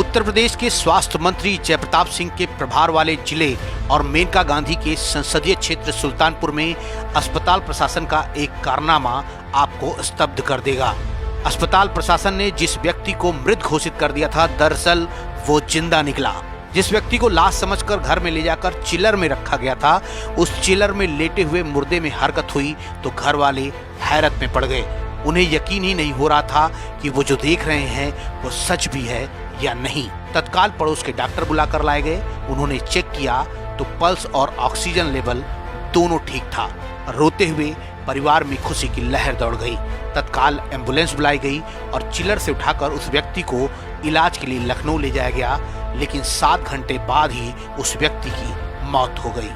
उत्तर प्रदेश के स्वास्थ्य मंत्री जयप्रताप सिंह के प्रभार वाले जिले और मेनका गांधी के संसदीय क्षेत्र सुल्तानपुर में अस्पताल प्रशासन का एक कारनामा आपको स्तब्ध कर देगा। अस्पताल प्रशासन ने जिस व्यक्ति को मृत घोषित कर दिया था, दरअसल वो जिंदा निकला। जिस व्यक्ति को लाश समझकर घर में ले जाकर चिलर में रखा गया था, उस चिलर में लेटे हुए मुर्दे में हरकत हुई तो घर वाले हैरत में पड़ गए। उन्हें यकीन ही नहीं हो रहा था कि वो जो देख रहे हैं वो सच भी है या नहीं। तत्काल पड़ोस के डॉक्टर बुलाकर लाए गए। उन्होंने चेक किया तो पल्स और ऑक्सीजन लेवल दोनों ठीक था। रोते हुए परिवार में खुशी की लहर दौड़ गई। तत्काल एम्बुलेंस बुलाई गई और चिलर से उठाकर उस व्यक्ति को इलाज के लिए लखनऊ ले जाया गया, लेकिन 7 घंटे बाद ही उस व्यक्ति की मौत हो गई।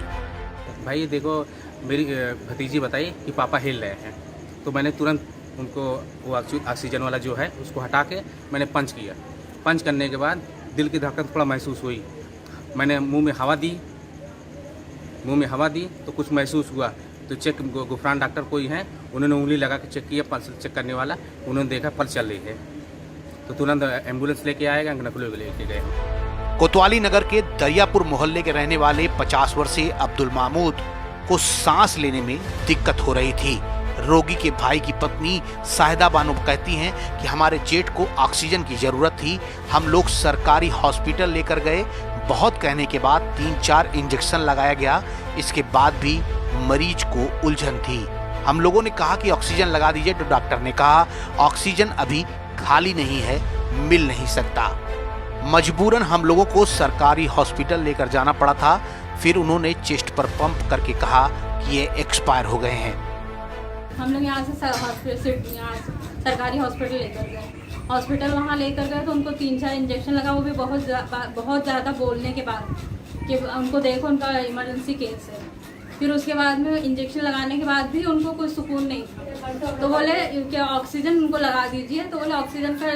भाई देखो, मेरी भतीजी बताई कि पापा हिल रहे हैं, तो मैंने तुरंत उनको वो ऑक्सीजन वाला जो है उसको हटा के मैंने पंच किया। पंच करने के बाद दिल की धड़कन थोड़ा महसूस हुई। मैंने मुंह में हवा दी तो कुछ महसूस हुआ। तो चेक गुफरान डॉक्टर कोई हैं, उन्होंने उंगली लगा के चेक किया, पल्स चेक करने वाला, उन्होंने देखा पल्स चल रही है, तो तुरंत एम्बुलेंस लेके आएगा, लखनऊ लेके गए। कोतवाली नगर के दरियापुर मोहल्ले के रहने वाले 50 वर्षीय अब्दुल मामूद को सांस लेने में दिक्कत हो रही थी। रोगी के भाई की पत्नी साहिदा बानो कहती हैं कि हमारे जेठ को ऑक्सीजन की जरूरत थी। हम लोग सरकारी हॉस्पिटल लेकर गए। बहुत कहने के बाद 3-4 इंजेक्शन लगाया गया। इसके बाद भी मरीज को उलझन थी। हम लोगों ने कहा कि ऑक्सीजन लगा दीजिए, तो डॉक्टर ने कहा ऑक्सीजन अभी खाली नहीं है, मिल नहीं सकता। मजबूरन हम लोगों को सरकारी हॉस्पिटल लेकर जाना पड़ा था। फिर उन्होंने चेस्ट पर पंप करके कहा कि ये एक्सपायर हो गए हैं। हम लोग यहाँ से सरकारी हॉस्पिटल लेकर गए। हॉस्पिटल वहाँ लेकर गए तो उनको 3-4 इंजेक्शन लगा, वो भी बहुत ज़्यादा बोलने के बाद कि उनको देखो उनका इमरजेंसी केस है। फिर उसके बाद में इंजेक्शन लगाने के बाद भी उनको कोई सुकून नहीं था। तो बोले क्या ऑक्सीजन उनको लगा दीजिए, तो बोले ऑक्सीजन का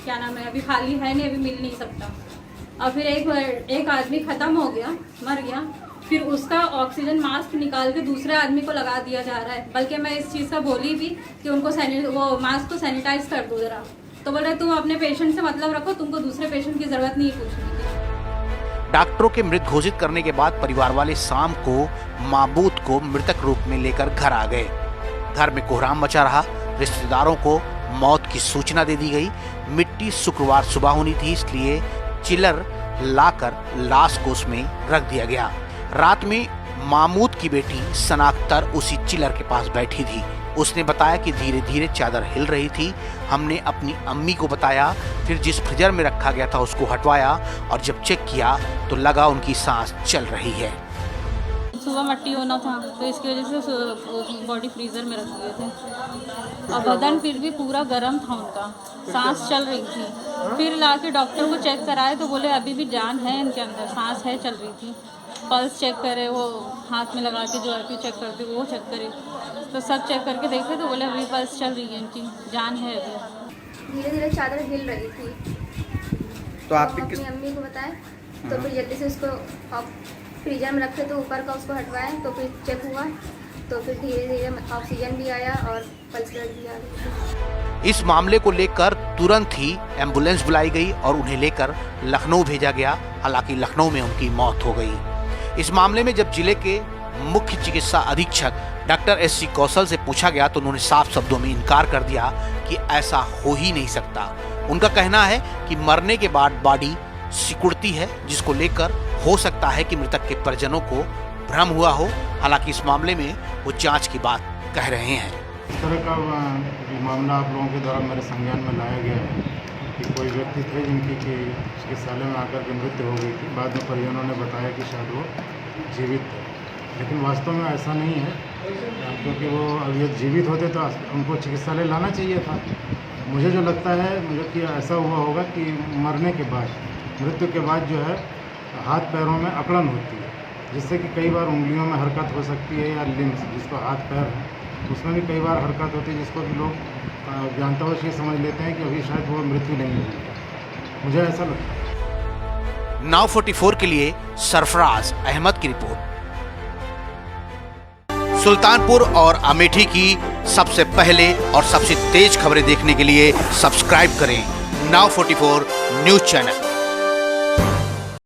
क्या नाम है, अभी खाली है नहीं, अभी मिल नहीं सकता। और फिर एक आदमी ख़त्म हो गया, मर गया। फिर उसका ऑक्सीजन मास्क निकाल के दूसरे आदमी को लगा दिया जा रहा है। बल्कि मैं इस चीज़ का बोली भी कि उनको वो मास्क को सैनिटाइज कर दो ज़रा। तो बोल रहे तुम अपने पेशेंट से मतलब रखो, तुमको दूसरे पेशेंट की ज़रूरत नहीं है पूछने की। डॉक्टरों के मृत घोषित करने के बाद परिवार वाले शाम को मामूद को मृतक रूप में लेकर घर आ गए। घर में कोहराम मचा रहा। रिश्तेदारों को मौत की सूचना दे दी गई। मिट्टी शुक्रवार सुबह होनी थी, इसलिए चिलर लाकर लाश को उसमें रख दिया गया। रात में मामूद की बेटी सना अख्तर उसी चिलर के पास बैठी थी। उसने बताया कि धीरे धीरे चादर हिल रही थी। हमने अपनी अम्मी को बताया। फिर जिस फ्रीजर में रखा गया था उसको हटवाया और जब चेक किया तो लगा उनकी सांस चल रही है। सुबह मट्टी होना था तो इसकी वजह से बॉडी फ्रीजर में रख दिए थे और बदन फिर भी पूरा गर्म था, उनका सांस चल रही थी। फिर लाके डॉक्टर को चेक कराए तो बोले अभी भी जान है इनके अंदर, सांस है, चल रही थी। पल्स चेक करे, वो हाथ में लगा के जो RP चेक करते वो चेक करे, तो सब चेक करके देखे तो बोले अभी पल्स चल रही है, इनकी जान है अभी। धीरे धीरे चादर हिल रही थी तो आपने अपनी अम्मी को बताया, तो फिर जल्दी से उसको फ्रीजर में रखे तो ऊपर का उसको हटवाया, तो फिर चेक हुआ, तो फिर धीरे धीरे ऑक्सीजन भी आया और पल्स रेट भी आ गई। इस मामले को लेकर तुरंत ही एम्बुलेंस बुलाई गई और उन्हें लेकर लखनऊ भेजा गया। हालांकि लखनऊ में उनकी मौत हो गई। इस मामले में जब जिले के मुख्य चिकित्सा अधीक्षक डॉक्टर SC कौशल से पूछा गया तो उन्होंने साफ शब्दों में इनकार कर दिया कि ऐसा हो ही नहीं सकता। उनका कहना है कि मरने के बाद बॉडी सिकुड़ती है, जिसको लेकर हो सकता है कि मृतक के परिजनों को भ्रम हुआ हो। हालांकि इस मामले में वो जांच की बात कह रहे हैं। इस तरह का मामला आप लोगों के द्वारा मेरे संज्ञान में लाया गया है कि कोई व्यक्ति थे जिनकी चिकित्सालय में आकर के मृत्यु हो गई थी। बाद में परिजनों ने बताया कि शायद वो जीवित थे, लेकिन वास्तव में ऐसा नहीं है, क्योंकि वो अगर जीवित होते तो उनको चिकित्सालय लाना चाहिए था। मुझे जो लगता है कि ऐसा हुआ होगा कि मरने के बाद, मृत्यु के बाद जो है हाथ पैरों में अकड़न होती है, जिससे कि कई बार उंगलियों में हरकत हो सकती है, या लिम्स जिसको हाथ पैर है उसमें भी कई बार हरकत होती है, जिसको भी लोग जानता हुआ ये समझ लेते हैं कि अभी शायद वो मृत्यु नहीं हुई। मुझे ऐसा लगता है। नाउ 44 के लिए सरफराज अहमद की रिपोर्ट। सुल्तानपुर और अमेठी की सबसे पहले और सबसे तेज खबरें देखने के लिए सब्सक्राइब करें नाउ 44 न्यूज चैनल।